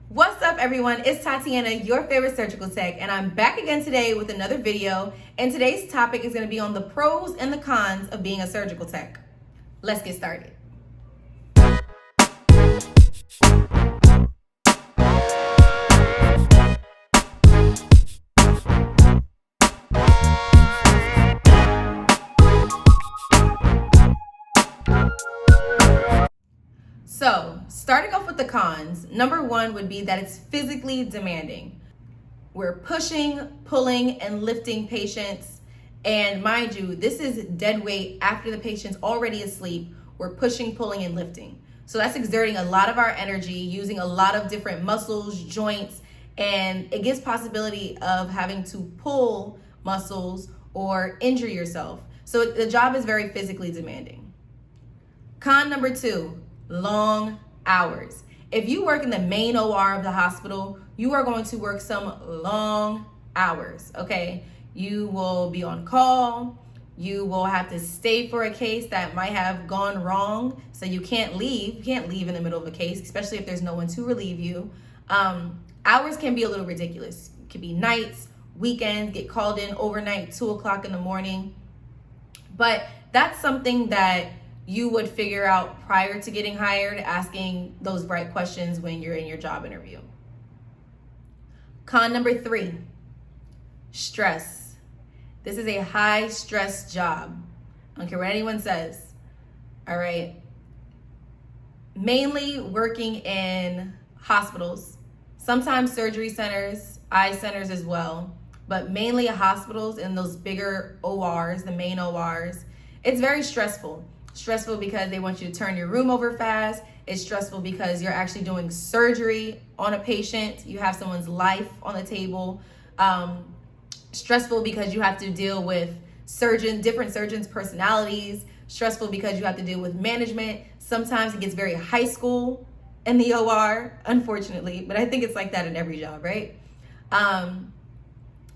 What's up, everyone? It's Tatiana, your favorite surgical tech, and I'm back again today with another video. And today's topic is going to be on the pros and the cons of being a surgical tech. Let's get started. So, starting off with the cons, number one would be that it's physically demanding. We're pushing, pulling, and lifting patients. And mind you, this is dead weight after the patient's already asleep. We're pushing, pulling, and lifting. So that's exerting a lot of our energy, using a lot of different muscles, joints, and it gives possibility of having to pull muscles or injure yourself. So the job is very physically demanding. Con number two, long hours. If you work in the main OR of the hospital, you are going to work some long hours, okay? You will be on call. You will have to stay for a case that might have gone wrong, so you can't leave. You can't leave in the middle of a case, especially if there's no one to relieve you. Hours can be a little ridiculous. It could be nights, weekends, get called in overnight, 2 o'clock in the morning. But that's something that you would figure out prior to getting hired, asking those right questions when you're in your job interview. Con number three, stress. This is a high stress job. I don't care what anyone says, all right? Mainly working in hospitals, sometimes surgery centers, eye centers as well, but mainly hospitals and those bigger ORs, the main ORs. It's very stressful. Stressful because they want you to turn your room over fast. It's stressful because you're actually doing surgery on a patient. You have someone's life on the table. Stressful because you have to deal with different surgeons' personalities. Stressful because you have to deal with management. Sometimes it gets very high school in the OR, unfortunately, but I think it's like that in every job, right?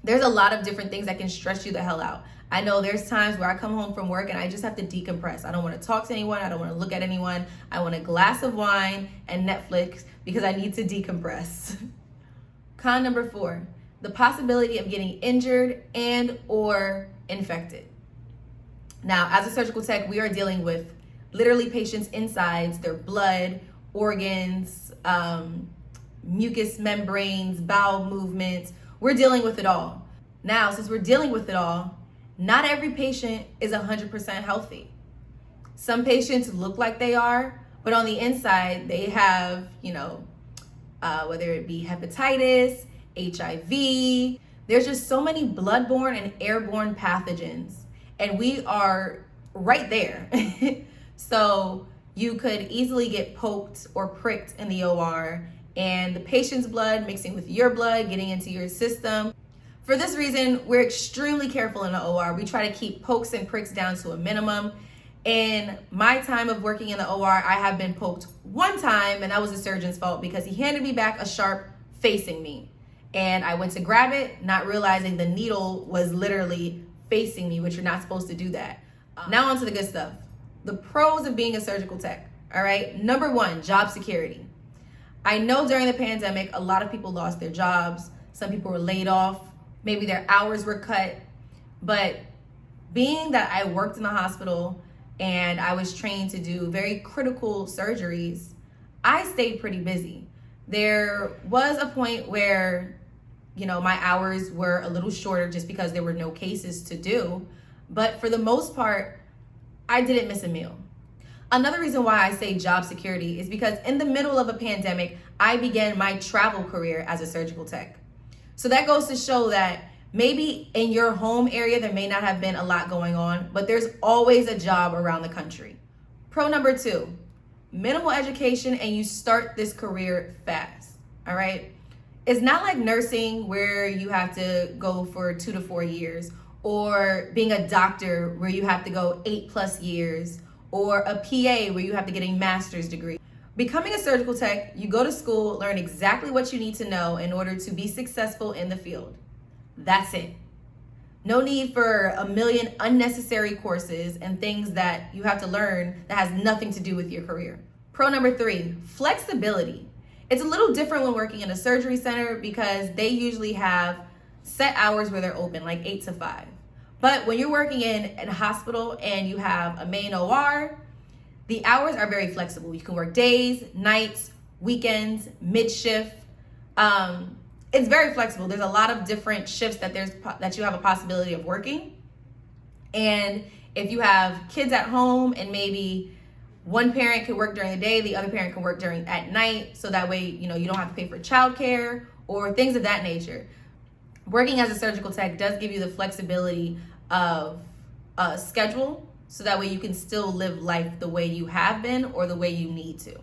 There's a lot of different things that can stress you the hell out. I know there's times where I come home from work and I just have to decompress. I don't want to talk to anyone. I don't want to look at anyone. I want a glass of wine and Netflix because I need to decompress. Con number four, the possibility of getting injured and or infected. Now, as a surgical tech, we are dealing with literally patients' insides, their blood, organs, mucous membranes, bowel movements. We're dealing with it all. Now, since we're dealing with it all, not every patient is 100% healthy. Some patients look like they are, but on the inside, they have, whether it be hepatitis, HIV. There's just so many bloodborne and airborne pathogens, and we are right there. So you could easily get poked or pricked in the OR, and the patient's blood mixing with your blood, getting into your system. For this reason, we're extremely careful in the OR. We try to keep pokes and pricks down to a minimum. In my time of working in the OR, I have been poked one time, and that was the surgeon's fault because he handed me back a sharp facing me. And I went to grab it, not realizing the needle was literally facing me, which you're not supposed to do that. Now on to the good stuff. The pros of being a surgical tech, all right? Number one, job security. I know during the pandemic, a lot of people lost their jobs. Some people were laid off. Maybe their hours were cut, but being that I worked in the hospital and I was trained to do very critical surgeries, I stayed pretty busy. There was a point where, my hours were a little shorter just because there were no cases to do, but for the most part, I didn't miss a meal. Another reason why I say job security is because in the middle of a pandemic, I began my travel career as a surgical tech. So that goes to show that maybe in your home area, there may not have been a lot going on, but there's always a job around the country. Pro number two, minimal education and you start this career fast, all right? It's not like nursing where you have to go for 2 to 4 years, or being a doctor where you have to go 8+ years, or a PA where you have to get a master's degree. Becoming a surgical tech, you go to school, learn exactly what you need to know in order to be successful in the field. That's it. No need for a million unnecessary courses and things that you have to learn that has nothing to do with your career. Pro number three, flexibility. It's a little different when working in a surgery center because they usually have set hours where they're open, like 8 to 5. But when you're working in a hospital and you have a main OR, the hours are very flexible. You can work days, nights, weekends, mid-shift. It's very flexible. There's a lot of different shifts that you have a possibility of working. And if you have kids at home and maybe one parent can work during the day, the other parent can work at night, so that way, you don't have to pay for childcare or things of that nature. Working as a surgical tech does give you the flexibility of a schedule, so that way you can still live life the way you have been or the way you need to.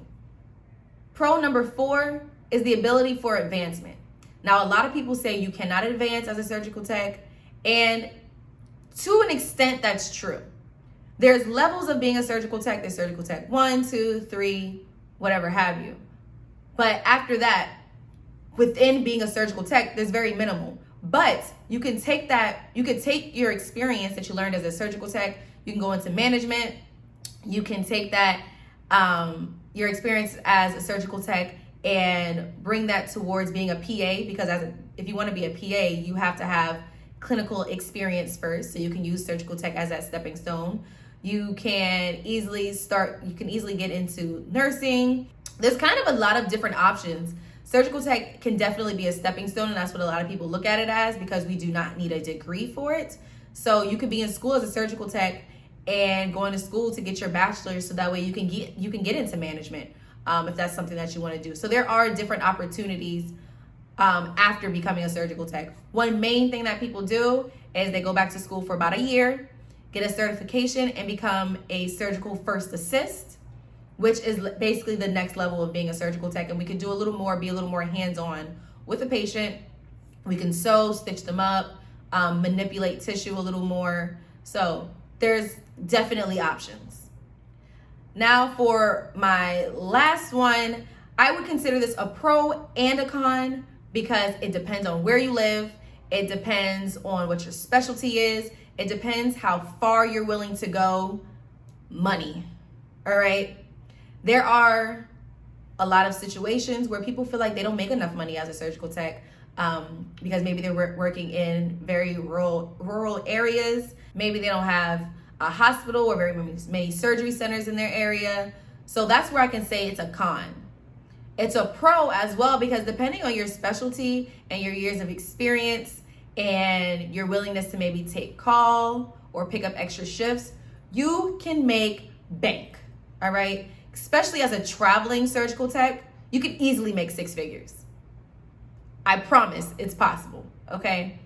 Pro number 4 is the ability for advancement. Now, a lot of people say you cannot advance as a surgical tech, and to an extent, that's true. There's levels of being a surgical tech. There's surgical tech 1, 2, 3, whatever have you. But after that, within being a surgical tech, there's very minimal. But you can take your experience that you learned as a surgical tech, you can go into management, you can take that, your experience as a surgical tech and bring that towards being a PA, because if you want to be a PA, you have to have clinical experience first, so you can use surgical tech as that stepping stone. You can easily get into nursing. There's kind of a lot of different options. Surgical tech can definitely be a stepping stone, and that's what a lot of people look at it as, because we do not need a degree for it. So you could be in school as a surgical tech and going to school to get your bachelor's, so that way you can get into management, if that's something that you want to do. So there are different opportunities after becoming a surgical tech. One main thing that people do is they go back to school for about a year, get a certification, and become a surgical first assist, which is basically the next level of being a surgical tech. And we can do be a little more hands-on with the patient. We can sew, stitch them up, manipulate tissue a little more. So there's definitely options. Now for my last one, I would consider this a pro and a con, because it depends on where you live. It depends on what your specialty is. It depends how far you're willing to go. Money, all right? There are a lot of situations where people feel like they don't make enough money as a surgical tech, because maybe they're working in very rural areas. Maybe they don't have a hospital or very many surgery centers in their area. So that's where I can say it's a con. It's a pro as well, because depending on your specialty and your years of experience and your willingness to maybe take call or pick up extra shifts, you can make bank, all right? Especially as a traveling surgical tech, you can easily make 6 figures. I promise it's possible, okay?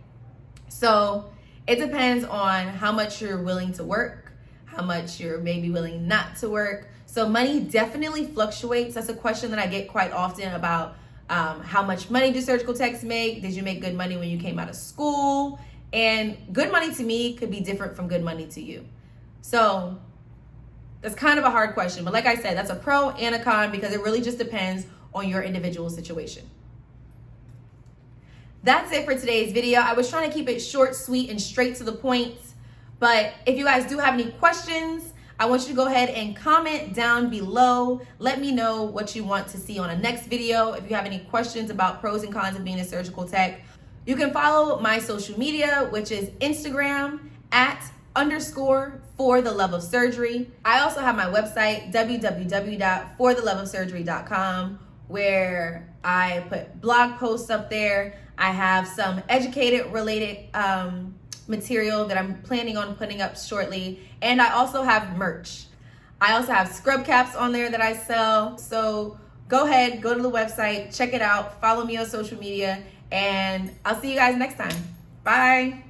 So it depends on how much you're willing to work, how much you're maybe willing not to work. So money definitely fluctuates. That's a question that I get quite often about how much money do surgical techs make? Did you make good money when you came out of school? And good money to me could be different from good money to you. So that's kind of a hard question. But like I said, that's a pro and a con, because it really just depends on your individual situation. That's it for today's video. I was trying to keep it short, sweet, and straight to the point. But if you guys do have any questions, I want you to go ahead and comment down below. Let me know what you want to see on a next video. If you have any questions about pros and cons of being a surgical tech, you can follow my social media, which is Instagram @_fortheloveofsurgery. I also have my website, www.fortheloveofsurgery.com, where I put blog posts up there. I have some educated related material that I'm planning on putting up shortly. And I also have merch. I also have scrub caps on there that I sell. So go ahead, go to the website, check it out, follow me on social media, and I'll see you guys next time. Bye.